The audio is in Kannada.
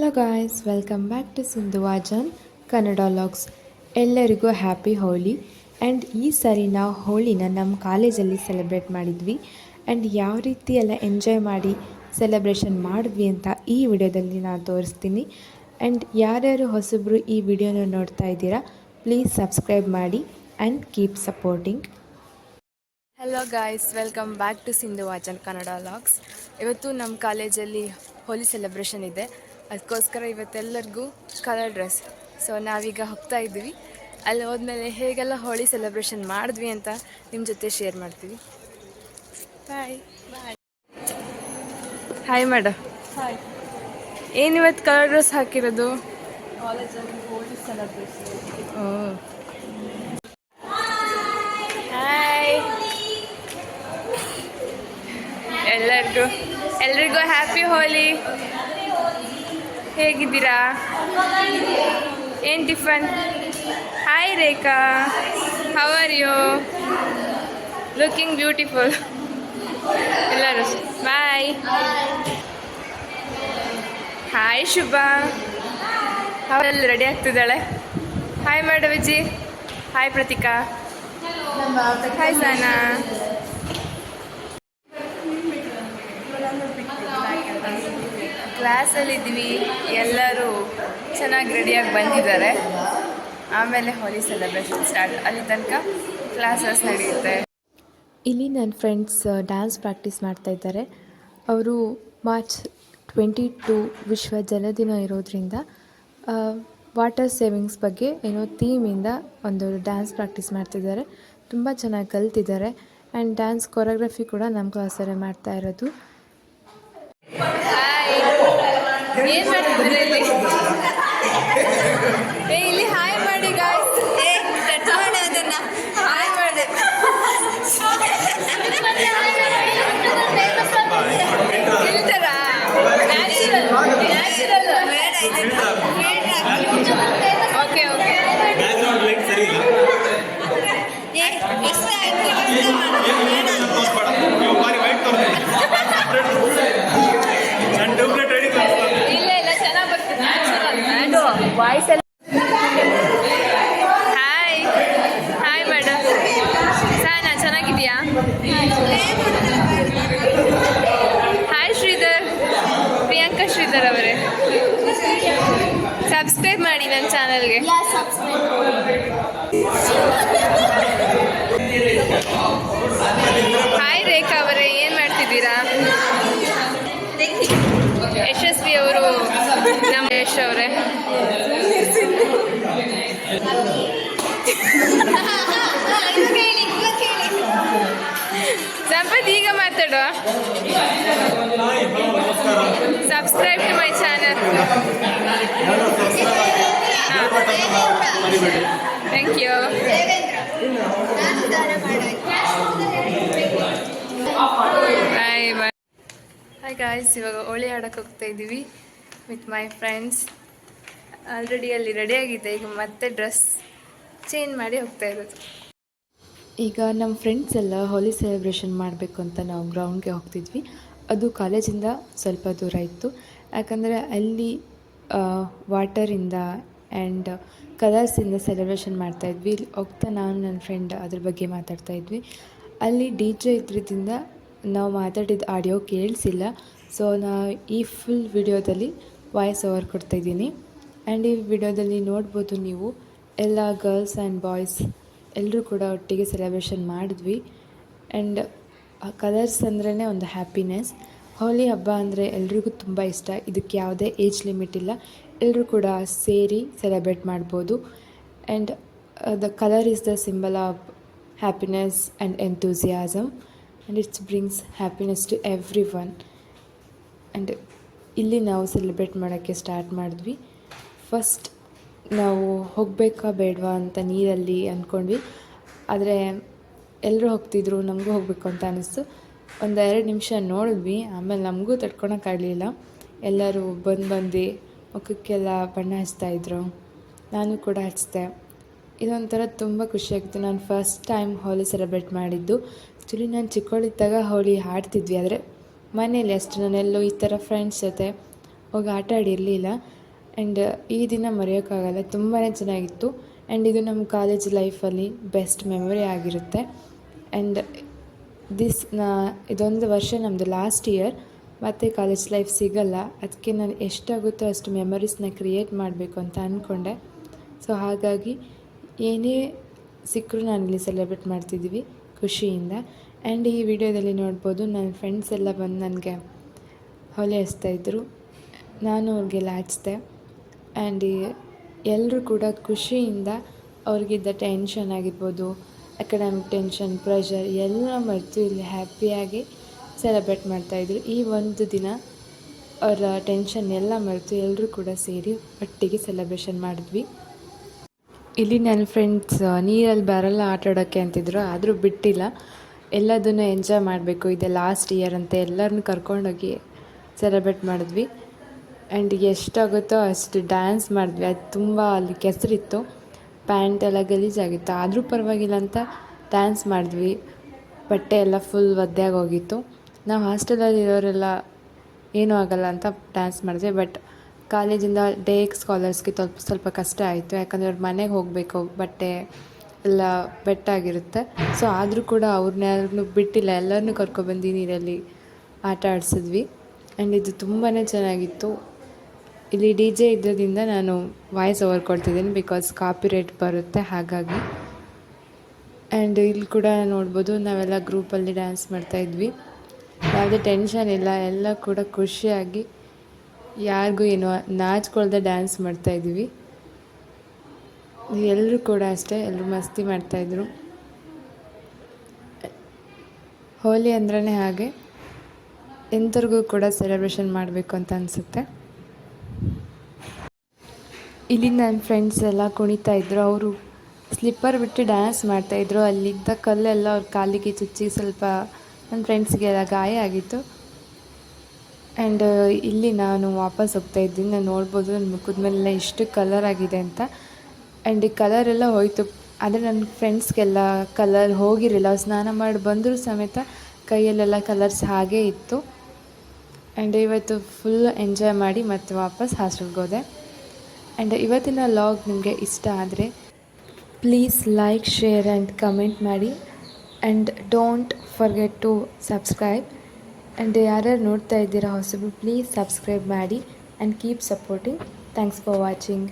Hello guys, welcome back to Sindhuvajan Kannada logs. ಎಲ್ಲರಿಗೂ ಹ್ಯಾಪಿ ಹೋಲಿ. ಆ್ಯಂಡ್ ಈ ಸಾರಿ ನಾವು ಹೋಳಿನ ನಮ್ಮ ಕಾಲೇಜಲ್ಲಿ ಸೆಲೆಬ್ರೇಟ್ ಮಾಡಿದ್ವಿ. ಆ್ಯಂಡ್ ಯಾವ ರೀತಿ ಎಲ್ಲ ಎಂಜಾಯ್ ಮಾಡಿ ಸೆಲೆಬ್ರೇಷನ್ ಮಾಡಿದ್ವಿ ಅಂತ ಈ ವಿಡಿಯೋದಲ್ಲಿ ನಾನು ತೋರಿಸ್ತೀನಿ. ಆ್ಯಂಡ್ ಯಾರ್ಯಾರು ಹೊಸಬ್ರು ಈ ವಿಡಿಯೋನ ನೋಡ್ತಾ ಇದ್ದೀರಾ, ಪ್ಲೀಸ್ ಸಬ್ಸ್ಕ್ರೈಬ್ ಮಾಡಿ and keep supporting. Hello guys, welcome back to Sindhuvajan Kannada logs. ಇವತ್ತು ನಮ್ಮ ಕಾಲೇಜಲ್ಲಿ ಹೋಲಿ ಸೆಲೆಬ್ರೇಷನ್ ಇದೆ. ಅದಕ್ಕೋಸ್ಕರ ಇವತ್ತೆಲ್ಲರಿಗೂ ಕಲರ್ ಡ್ರೆಸ್. ಸೊ ನಾವೀಗ ಹೋಗ್ತಾ ಇದ್ದೀವಿ. ಅಲ್ಲಿ ಹೋದ್ಮೇಲೆ ಹೇಗೆಲ್ಲ ಹೋಳಿ ಸೆಲೆಬ್ರೇಷನ್ ಮಾಡಿದ್ವಿ ಅಂತ ನಿಮ್ಮ ಜೊತೆ ಶೇರ್ ಮಾಡ್ತೀವಿ. Bye bye. Hi madam. Hi. ಏನಿವತ್ತು ಕಲರ್ ಡ್ರೆಸ್ ಹಾಕಿರೋದು? ಕಾಲೇಜಲ್ಲಿ ಹೋಳಿ ಸೆಲೆಬ್ರೇಷನ್. ಹಾಯ್. ಎಲ್ರಿಗೂ ಹ್ಯಾಪಿ ಹೋಲಿ. ಹೇಗಿದ್ದೀರಾ? ಏನು tiffin? Hi Rekha, how are you? Looking beautiful ಎಲ್ಲರೂ. ಬಾಯ್. ಹಾಯ್ ಶುಭಾ, ಅವರೆಲ್ಲ ರೆಡಿ ಆಗ್ತಿದ್ದಾಳೆ. Hi madam Viji. Hi Prateeka. Hi Sana. ಕ್ಲಾಸಲ್ಲಿದ್ವಿ, ಎಲ್ಲರೂ ಚೆನ್ನಾಗಿ ರೆಡಿಯಾಗಿ ಬಂದಿದ್ದಾರೆ. ಆಮೇಲೆ ಹೋಲಿ ಸೆಲೆಬ್ರೇಷನ್ ಸ್ಟಾರ್ಟ್. ಅಲ್ಲಿ ತನಕ ಕ್ಲಾಸಸ್ ನಡೆಯುತ್ತೆ. ಇಲ್ಲಿ ನನ್ನ ಫ್ರೆಂಡ್ಸ್ ಡ್ಯಾನ್ಸ್ ಪ್ರಾಕ್ಟೀಸ್ ಮಾಡ್ತಾಯಿದ್ದಾರೆ. ಅವರು ಮಾರ್ಚ್ 22 ವಿಶ್ವ ಜಲ ದಿನ ಇರೋದ್ರಿಂದ ವಾಟರ್ ಸೇವಿಂಗ್ಸ್ ಬಗ್ಗೆ ಏನೋ ಥೀಮಿಂದ ಒಂದು ಡ್ಯಾನ್ಸ್ ಪ್ರಾಕ್ಟೀಸ್ ಮಾಡ್ತಿದ್ದಾರೆ. ತುಂಬ ಚೆನ್ನಾಗಿ ಕಲ್ತಿದ್ದಾರೆ. ಆ್ಯಂಡ್ ಡ್ಯಾನ್ಸ್ ಕೊರಿಯೋಗ್ರಫಿ ಕೂಡ ನಮ್ಮ ಕ್ಲಾಸಲ್ಲೇ ಮಾಡ್ತಾ ಇರೋದು. ಏನು ಮಾಡ್ತಿದ್ದೀರಾ ಇಲ್ಲಿ? ಇಲ್ಲಿ ಹಾಯ್ ಮಾಡಿ ಗಾಯ್ಸ್. ಹಾಯ್ ಮಾಡಿ. ಇಲ್ತಾರಾ? Natural okay okay. ಇಲ್ಲ ಚೆನ್ನಾಗಿ ಬರ್ತದೆ ನ್ಯಾಚುರಲ್ ವಾಯ್ಸ್ ಎಲ್ಲ. Hi hi madam. ಸಾನಾ ಚೆನ್ನಾಗಿದೆಯಾ? ಹಾಯ್ ಶ್ರೀಧರ್, ಪ್ರಿಯಾಂಕಾ ಶ್ರೀಧರ್ ಅವರೇ. ಸಬ್ಸ್ಕ್ರೈಬ್ ಮಾಡಿ ನನ್ನ ಚಾನಲ್ಗೆ. ಹಾಯ್ ರೇಖಾ ಅವರೇ, ಏನು ಮಾಡ್ತಿದ್ದೀರಾ? ಯಶಸ್ವಿ ಅವರು, ನಮ್ಮ ಯಶ್ ಅವರೇ. ಸಂಪತ್ ಈಗ ಮಾತಾಡೋ. Subscribe to my channel. Thank you. Bye bye. Hi guys, ಇವಾಗ ಹೋಳಿ ಆಡೋಕ್ಕೆ ಹೋಗ್ತಾ ಇದ್ದೀವಿ ವಿತ್ ಮೈ ಫ್ರೆಂಡ್ಸ್. ಆಲ್ರೆಡಿ ಅಲ್ಲಿ ರೆಡಿಯಾಗಿದೆ. ಈಗ ಮತ್ತೆ ಡ್ರೆಸ್ ಚೇಂಜ್ ಮಾಡಿ ಹೋಗ್ತಾ ಇರೋದು. ಈಗ ನಮ್ಮ ಫ್ರೆಂಡ್ಸ್ ಎಲ್ಲ ಹೋಲಿ ಸೆಲೆಬ್ರೇಷನ್ ಮಾಡಬೇಕು ಅಂತ ನಾವು ಗ್ರೌಂಡ್ಗೆ ಹೋಗ್ತಿದ್ವಿ. ಅದು ಕಾಲೇಜಿಂದ ಸ್ವಲ್ಪ ದೂರ ಇತ್ತು. ಯಾಕಂದರೆ ಅಲ್ಲಿ ವಾಟರಿಂದ ಆ್ಯಂಡ್ ಕಲರ್ಸಿಂದ ಸೆಲೆಬ್ರೇಷನ್ ಮಾಡ್ತಾಯಿದ್ವಿ. ಇಲ್ಲಿ ಹೋಗ್ತಾ ನಾನು ನನ್ನ ಫ್ರೆಂಡ್ ಅದ್ರ ಬಗ್ಗೆ ಮಾತಾಡ್ತಾಯಿದ್ವಿ. ಅಲ್ಲಿ DJ ಇದ್ರಿಂದ ನಾವು ಮಾತಾಡಿದ ಆಡಿಯೋ ಕೇಳಿಸಿಲ್ಲ. ಸೊ ನಾನು ಈ ಫುಲ್ ವಿಡಿಯೋದಲ್ಲಿ ವಾಯ್ಸ್ ಓವರ್ ಕೊಡ್ತಾಯಿದ್ದೀನಿ. ಆ್ಯಂಡ್ ಈ ವಿಡಿಯೋದಲ್ಲಿ ನೋಡ್ಬೋದು ನೀವು, ಎಲ್ಲ ಗರ್ಲ್ಸ್ ಆ್ಯಂಡ್ ಬಾಯ್ಸ್ ಎಲ್ಲರೂ ಕೂಡ ಒಟ್ಟಿಗೆ ಸೆಲೆಬ್ರೇಷನ್ ಮಾಡಿದ್ವಿ. ಆ್ಯಂಡ್ ಕಲರ್ಸ್ ಅಂದ್ರೇ ಒಂದು ಹ್ಯಾಪಿನೆಸ್. ಹೋಲಿ ಹಬ್ಬ ಅಂದರೆ ಎಲ್ರಿಗೂ ತುಂಬ ಇಷ್ಟ. ಇದಕ್ಕೆ ಯಾವುದೇ ಏಜ್ ಲಿಮಿಟ್ ಇಲ್ಲ, ಎಲ್ಲರೂ ಕೂಡ ಸೇರಿ ಸೆಲೆಬ್ರೇಟ್ ಮಾಡ್ಬೋದು. And the colour is the symbol of happiness and enthusiasm and it's brings happiness to everyone. And ಇಲ್ಲಿ ನಾವು ಸೆಲೆಬ್ರೇಟ್ ಮಾಡೋಕ್ಕೆ ಸ್ಟಾರ್ಟ್ ಮಾಡಿದ್ವಿ. ಫಸ್ಟ್ ನಾವು ಹೋಗಬೇಕಾ ಬೇಡವಾ ಅಂತ ನೀರಲ್ಲಿ ಅಂದ್ಕೊಂಡ್ವಿ. ಆದರೆ ಎಲ್ಲರೂ ಹೋಗ್ತಿದ್ರು, ನಮಗೂ ಹೋಗಬೇಕು ಅಂತ ಅನ್ನಿಸ್ತು. ಒಂದು 2 ನಿಮಿಷ ನೋಡಿದ್ವಿ. ಆಮೇಲೆ ನಮಗೂ ತಡ್ಕೊಳಕ್ಕಾಗಲಿಲ್ಲ. ಎಲ್ಲರೂ ಬಂದು ಮುಖಕ್ಕೆಲ್ಲ ಬಣ್ಣ ಹಚ್ತಾಯಿದ್ರು. ನಾನು ಕೂಡ ಹಚ್ಚಿದೆ. ಇದೊಂಥರ ತುಂಬ ಖುಷಿಯಾಗಿತ್ತು. ನಾನು ಫಸ್ಟ್ ಟೈಮ್ ಹೋಲಿ ಸೆಲೆಬ್ರೇಟ್ ಮಾಡಿದ್ದು. ಆ್ಯಕ್ಚುಲಿ ನಾನು ಚಿಕ್ಕವಳಿದ್ದಾಗ ಹೋಲಿ ಆಡ್ತಿದ್ವಿ, ಆದರೆ ಮನೇಲಿ ಅಷ್ಟು ನಾನೆಲ್ಲೋ ಈ ಥರ ಫ್ರೆಂಡ್ಸ್ ಜೊತೆ ಹೋಗಿ ಆಟ ಆಡಿರಲಿಲ್ಲ. ಆ್ಯಂಡ್ ಈ ದಿನ ಮರೆಯೋಕ್ಕಾಗಲ್ಲ, ತುಂಬಾ ಚೆನ್ನಾಗಿತ್ತು. ಆ್ಯಂಡ್ ಇದು ನಮ್ಮ ಕಾಲೇಜ್ ಲೈಫಲ್ಲಿ ಬೆಸ್ಟ್ ಮೆಮೊರಿ ಆಗಿರುತ್ತೆ. ಆ್ಯಂಡ್ ಇದೊಂದು ವರ್ಷ ನಮ್ಮದು ಲಾಸ್ಟ್ ಇಯರ್, ಮತ್ತು ಕಾಲೇಜ್ ಲೈಫ್ ಸಿಗಲ್ಲ. ಅದಕ್ಕೆ ನಾನು ಎಷ್ಟಾಗುತ್ತೋ ಅಷ್ಟು ಮೆಮೊರೀಸ್ನ ಕ್ರಿಯೇಟ್ ಮಾಡಬೇಕು ಅಂತ ಅಂದ್ಕೊಂಡೆ. ಸೊ ಹಾಗಾಗಿ ಏನೇ ಸಿಕ್ಕರೂ ನಾನಿಲ್ಲಿ ಸೆಲೆಬ್ರೇಟ್ ಮಾಡ್ತಿದ್ದೀವಿ ಖುಷಿಯಿಂದ. ಆ್ಯಂಡ್ ಈ ವಿಡಿಯೋದಲ್ಲಿ ನೋಡ್ಬೋದು ನನ್ನ ಫ್ರೆಂಡ್ಸ್ ಎಲ್ಲ ಬಂದು ನನಗೆ ಹೋಲಿ ಹಚ್ತಾಯಿದ್ರು, ನಾನು ಅವ್ರಿಗೆಲ್ಲ ಹಚ್ದೆ. ಆ್ಯಂಡ್ ಎಲ್ಲರೂ ಕೂಡ ಖುಷಿಯಿಂದ ಅವ್ರಿಗಿದ್ದ ಟೆನ್ಷನ್ ಆಗಿರ್ಬೋದು, ಅಕಾಡೆಮಿಕ್ ಟೆನ್ಷನ್, ಪ್ರೆಷರ್ ಎಲ್ಲ ಮರೆತು ಇಲ್ಲಿ ಹ್ಯಾಪಿಯಾಗಿ ಸೆಲೆಬ್ರೇಟ್ ಮಾಡ್ತಾಯಿದ್ರು. ಈ ಒಂದು ದಿನ ಅವರ ಟೆನ್ಷನ್ ಎಲ್ಲ ಮರೆತು ಎಲ್ಲರೂ ಕೂಡ ಸೇರಿ ಒಟ್ಟಿಗೆ ಸೆಲೆಬ್ರೇಷನ್ ಮಾಡಿದ್ವಿ. ಇಲ್ಲಿ ನನ್ನ ಫ್ರೆಂಡ್ಸ್ ನೀರಲ್ಲಿ ಬರಲ್ಲ ಆಟ ಆಡೋಕ್ಕೆ ಅಂತಿದ್ರು, ಆದರೂ ಬಿಟ್ಟಿಲ್ಲ. ಎಲ್ಲದನ್ನು ಎಂಜಾಯ್ ಮಾಡಬೇಕು, ಇದೆ ಲಾಸ್ಟ್ ಇಯರ್ ಅಂತ ಎಲ್ಲರನ್ನೂ ಕರ್ಕೊಂಡೋಗಿ ಸೆಲೆಬ್ರೇಟ್ ಮಾಡಿದ್ವಿ. ಆ್ಯಂಡ್ ಎಷ್ಟಾಗುತ್ತೋ ಅಷ್ಟು ಡ್ಯಾನ್ಸ್ ಮಾಡಿದ್ವಿ. ಅದು ತುಂಬ ಅಲ್ಲಿ ಕೆಸರಿತ್ತು, ಪ್ಯಾಂಟ್ ಎಲ್ಲ ಗಲೀಜಾಗಿತ್ತು, ಆದರೂ ಪರವಾಗಿಲ್ಲ ಅಂತ ಡ್ಯಾನ್ಸ್ ಮಾಡಿದ್ವಿ. ಬಟ್ಟೆ ಎಲ್ಲ ಫುಲ್ ಒದ್ದೆಯಾಗಿ ಹೋಗಿತ್ತು. ನಾವು ಹಾಸ್ಟೆಲಲ್ಲಿ ಇರೋರೆಲ್ಲ ಏನೂ ಆಗೋಲ್ಲ ಅಂತ ಡ್ಯಾನ್ಸ್ ಮಾಡಿದ್ವಿ. ಬಟ್ ಕಾಲೇಜಿಂದ ಡೇ ಸ್ಕಾಲರ್ಸ್ಗೆ ಸ್ವಲ್ಪ ಕಷ್ಟ ಆಯಿತು, ಯಾಕಂದರೆ ಅವ್ರ ಮನೆಗೆ ಹೋಗಬೇಕು, ಬಟ್ಟೆ ಎಲ್ಲ ಬೆಟ್ಟಾಗಿರುತ್ತೆ. ಸೊ ಆದರೂ ಕೂಡ ಅವ್ರನ್ನೆಲ್ಲರೂ ಬಿಟ್ಟಿಲ್ಲ, ಎಲ್ಲರನ್ನೂ ಕರ್ಕೊಬಂದು ನೀರಲ್ಲಿ ಆಟ ಆಡಿಸಿದ್ವಿ. ಆ್ಯಂಡ್ ಇದು ತುಂಬಾ ಚೆನ್ನಾಗಿತ್ತು. ಇಲ್ಲಿ ಡಿ ಜೆ ಇದ್ದದಿಂದ ನಾನು ವಾಯ್ಸ್ ಓವರ್ ಕೊಡ್ತಿದ್ದೀನಿ, ಬಿಕಾಸ್ ಕಾಪಿರೈಟ್ ಬರುತ್ತೆ ಹಾಗಾಗಿ. ಆ್ಯಂಡ್ ಇಲ್ಲಿ ಕೂಡ ನೋಡ್ಬೋದು ನಾವೆಲ್ಲ ಗ್ರೂಪಲ್ಲಿ ಡ್ಯಾನ್ಸ್ ಮಾಡ್ತಾಯಿದ್ವಿ. ಯಾವುದೇ ಟೆನ್ಷನ್ ಇಲ್ಲ, ಎಲ್ಲ ಕೂಡ ಖುಷಿಯಾಗಿ ಯಾರಿಗೂ ಏನೋ ನಾಚ್ಕೊಳ್ದೆ ಡ್ಯಾನ್ಸ್ ಮಾಡ್ತಾಯಿದ್ವಿ. ಎಲ್ಲರೂ ಕೂಡ ಅಷ್ಟೇ, ಎಲ್ಲರೂ ಮಸ್ತಿ ಮಾಡ್ತಾಯಿದ್ರು. ಹೋಲಿ ಅಂದ್ರೇ ಹಾಗೆ, ಎಂಥವ್ರಿಗೂ ಕೂಡ ಸೆಲೆಬ್ರೇಷನ್ ಮಾಡಬೇಕು ಅಂತ ಅನಿಸುತ್ತೆ. ಇಲ್ಲಿ ನನ್ನ ಫ್ರೆಂಡ್ಸ್ ಎಲ್ಲ ಕುಣಿತಾಯಿದ್ರು, ಅವರು ಸ್ಲಿಪ್ಪರ್ ಬಿಟ್ಟು ಡ್ಯಾನ್ಸ್ ಮಾಡ್ತಾಯಿದ್ರು. ಅಲ್ಲಿದ್ದ ಕಲ್ಲೆಲ್ಲ ಅವ್ರ ಕಾಲಿಗೆ ಚುಚ್ಚಿ ಸ್ವಲ್ಪ ನನ್ನ ಫ್ರೆಂಡ್ಸ್ಗೆಲ್ಲ ಗಾಯ ಆಗಿತ್ತು. ಆ್ಯಂಡ್ ಇಲ್ಲಿ ನಾನು ವಾಪಸ್ ಹೋಗ್ತಾಯಿದ್ದೀನಿ, ನಾನು ನೋಡ್ಬೋದು ನನ್ನ ಮುಖದ ಮೇಲೆಲ್ಲ ಎಷ್ಟು ಕಲರ್ ಆಗಿದೆ ಅಂತ. ಆ್ಯಂಡ್ ಈ ಕಲರೆಲ್ಲ ಹೋಯಿತು, ಆದರೆ ನನ್ನ ಫ್ರೆಂಡ್ಸ್ಗೆಲ್ಲ ಕಲರ್ ಹೋಗಿರಲಿಲ್ಲ. ಸ್ನಾನ ಮಾಡಿ ಬಂದರೂ ಸಮೇತ ಕೈಯಲ್ಲೆಲ್ಲ ಕಲರ್ಸ್ ಹಾಗೇ ಇತ್ತು. ಆ್ಯಂಡ್ ಇವತ್ತು ಫುಲ್ ಎಂಜಾಯ್ ಮಾಡಿ ಮತ್ತೆ ವಾಪಸ್ ಹಾಸ್ಟೆಲ್ಗೆ ಹೋದೆ. ಆ್ಯಂಡ್ ಇವತ್ತಿನ ಲಾಗ್ ನಿಮಗೆ ಇಷ್ಟ ಆದರೆ please like, share and comment ಮಾಡಿ. And don't forget to subscribe. And ಯಾರ್ಯಾರು ನೋಡ್ತಾ ಇದ್ದೀರಾ ಹೊಸಬರು, ಪ್ಲೀಸ್ ಸಬ್ಸ್ಕ್ರೈಬ್ ಮಾಡಿ and keep supporting. Thanks for watching.